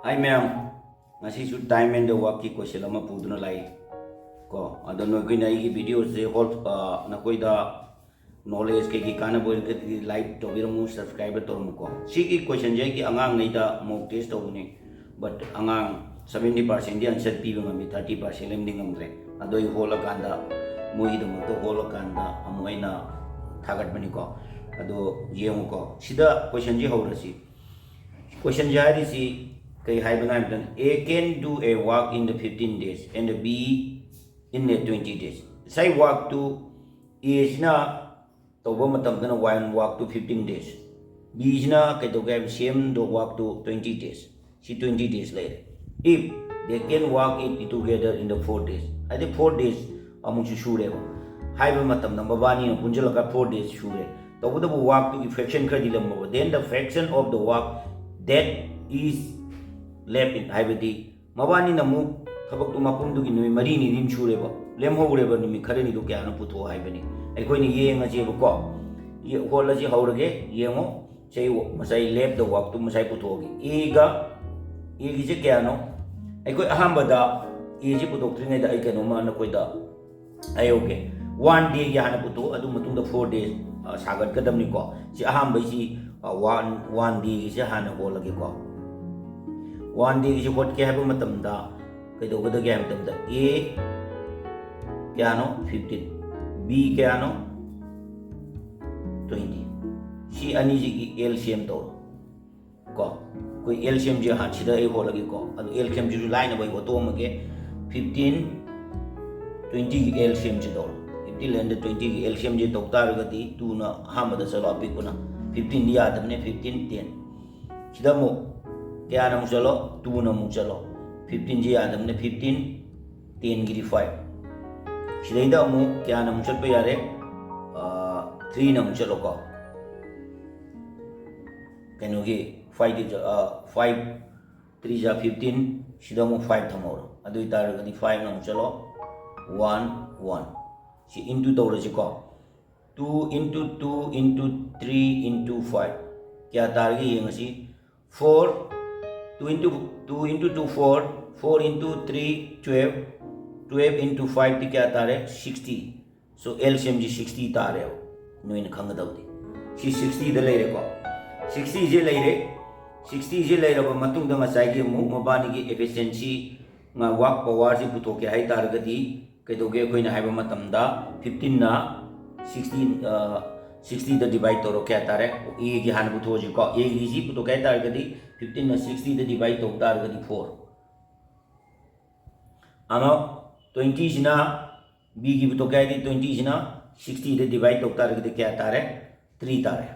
Hi ma'am, ngasi su time and the work ki question ama puduna lai ko ado no koi nai ki video se hol na koi da knowledge ke ki kana boil ke like to biramu subscribe to mu ko si ki question je ki angang nei da mock test to ni but angang 70% di answer pi ngam 30% lem ding ngamre ado I hol kanda moi da mu to hol kanda amoi na thagat bani ko ado yemu ko sida question je horasi question jari si kay A can do a work in the 15 days and B in the 20 days. Say work to A is na tobo matam na one work to 15 days. B is na kay to gam same do work to 20 days. See 20 days later. If they can work it together in the 4 days. I think 4 days among shure ko. Haiba matam na mabani na punjala ka 4 days shure. Tobo the work to fraction kadi lam mo. Then the fraction of the work that is left in haibadi mabani na mu thabak tu mapum du gi numi mari ni rim chure ba lem ho ure ba numi khare ni du kya na putho haibani ai koi ni ye nga je ba ko ye ho la ji haurage ye ngo chei wo masai left the work tu masai putho gi e gi je kya no ai koi aham ba da e ji putho tri da ai ka no ma na koi da ai okay 1 day ya na putho adu matung da 4 days sagat ka dam ni ko si aham ba si 1 day gi se hana ko lagi ko 1 day is what क्या है वो मतलब दा कहीं तो क्या है मतलब दा A क्या नो 15 B क्या नो 20 C अनी जी की LCM तो को कोई LCM जो हाँ सीधा एक हो लगी को अब LCM जो लाइन है वो तो मगे 15 20 की LCM जो तो 15 लेंड 20 की LCM जो तो तार गति तू ना हाँ मतलब चलो अभी को ना 15 दिया था हमने 15 10 सीधा मो क्या ना मुझलो 2 ना मुझलो 15 जी आदम ने 15 10 गिरी 5 शिलेदा मु क्या ना मुझल पे यारे 3 ना मुझलो को कहनो कि 5 3 जा 15 शिदा मु 5 थमोर अदु इतार गनी 5 ना मुझलो 1 1 शी इनटू तो रजी को 2 into 2 into 3 into 5 क्या तार की ये ngasi 4 2 into 2 4 4 into 3 12 12 into 5 ती क्या तारे 60 so LCM जी 60 तारे हो नो इन खंग दाउदी सी 60 द लेरे को 60 जे लेरे 60 जे लेरे को मतुंग द मसाई के मु मबानी की efficiency nga work power ji puto ke hai tar gadi kai do ge koi na haiba matam da 15 na 60 the divide तोरो क्या तारे ए की हान पुतो जी को ए जी पुतो क्या तार गदी 15 ना 60 द डिवाइड तो तार गदी 4 आनो 20 जिना बी की पुतो क्या दी 20 जिना 60 द डिवाइड तो तार गदी क्या तारे 3 तारे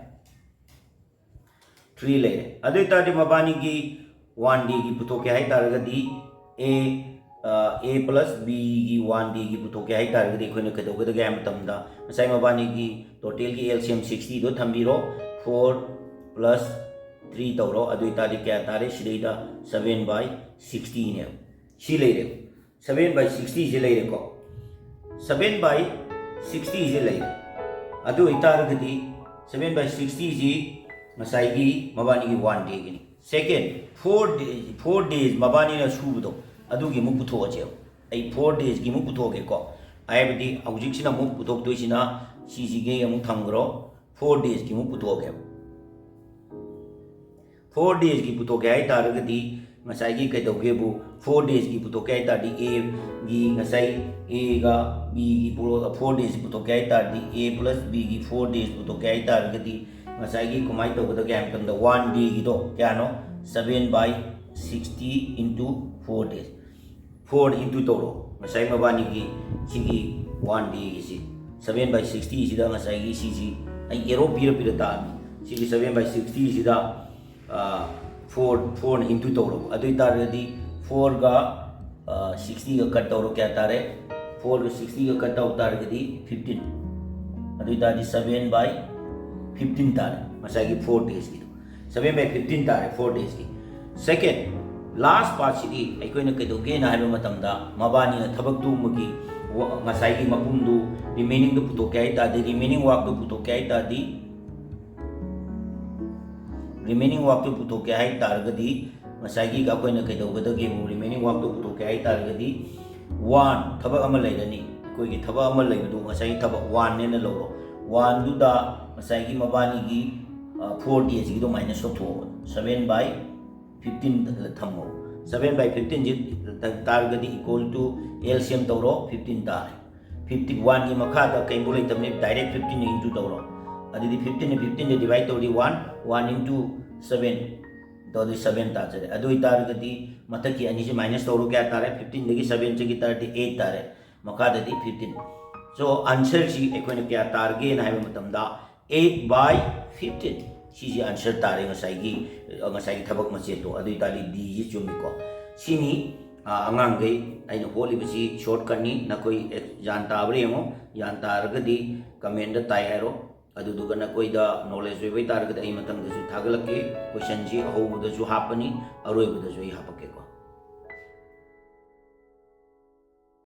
3 ले अदे तादि मबानी की 1 डी की पुतो क्या है तार गदी A plus B की 1 D की पुतो क्या है तार गदी कोई न कदो गदो गैम तमदा मसाई मबानी की टोटल की LCM 60 दो थंबीरो 4 plus 3 तौरो अदु इतादि क्या तारे शिलेदा 7/16 ने शी ले रे 7/60 जे ले रे को 7/60 जे ले अदु इतार गदी 7/60 जी मसाई की मबानी की 1 डे की सेकंड 4 days मबानी ना सुबदो अदुगी मु पुथो अचे आई 4 days की मु पुथो के को आइबदी औजिक सिना मु पुथो तो सिना सीजी के मु थंगरो 4 days की मु पुथो के 4 days की पुथो के आई तारगदी ngасai gi kai doge bu 4 days की पुथो के आई तादी A gi ngасai A ga B gi पुरो 4 days पुथो के आई तादी A plus B gi 4 days पुथो के आई तारगदी ngасai gi कुमाई तो गदो के हम तम 1 day की तो क्या no 7/60 into 4 days 4 into toro ngasai mabani ki sigi 1 day ki si 7/60 sida ngasai ki si ai ero pira ta sigi 7/60 sida 4 into toro adu tar di 4 ga 60 ga cut toro kya tare 4 ga 60 ga cut out tar di 15 adu tar di 7/15 tare ngasai ki 4 days ki 7/15 tare 4 days ki second last part sidi aikoi na kedo ge na haiba matam da mabani na thabak du mugi ngasai gi mapum du remaining du puto kai ta de remaining work du puto kai ta di remaining work du puto kai tar gadi ꯉꯁꯥꯏꯒꯤ ꯑꯩꯈꯣꯏꯅ ꯀꯩꯗꯧꯒꯗꯒꯦꯕꯨ ꯔꯤꯃꯦꯅꯤꯡ ꯋꯥꯔꯛꯇꯣ ꯄꯨꯊꯣꯛꯀꯦ ꯍꯥꯏꯇꯥꯔꯒꯗꯤ 1 ꯊꯕꯛ ꯑꯃ ꯂꯩꯔꯅꯤ ꯑꯩꯈꯣꯏꯒꯤ ꯊꯕꯛ ꯑꯃ ꯂꯩꯕꯗꯨ ꯉꯁꯥꯏꯒꯤ ꯊꯕꯛ 1 ꯅꯦꯅ ꯂꯧꯔꯣ 1 ꯗꯨꯗ ꯉꯁꯥꯏꯒꯤ ꯃꯕꯥꯅꯤꯒꯤ 4 days ꯒꯤꯗꯣ ꯃꯥꯏꯅꯁ ꯇꯧꯊꯣꯛꯑꯣ 7/15 ꯊꯝꯃꯣ 7/15 ꯖꯤ ꯇꯥꯔꯒꯗꯤ इक्वल टू LCM तौरो 15 तारे 51 की मखादा कहीं बोले तब ने डायरेक्ट 15 इंटू तौरो अदिदी 15 ने डिवाइड तौरी 1 इंटू 7 तो 7 तारे अदुई तारगदी मतलब कि अनी से माइनस तौरो क्या तारे 15 देगी 7 से की तारे 8 तारे मखादा दी 15 सो आंसर जी एकोने क्या तारगे ना है मतमदा 8/15 सी आंसर तारे ngасai thabak mache to adui tali d ji chumi ko sini angang gai aina holi bisi shortcut ni nakoi jan tabre mo yan targadi comment da tai aro adu duga nakoi da knowledge we targadi ai matam da su thagalake question ji ho da su hapani aroi da su hapake ko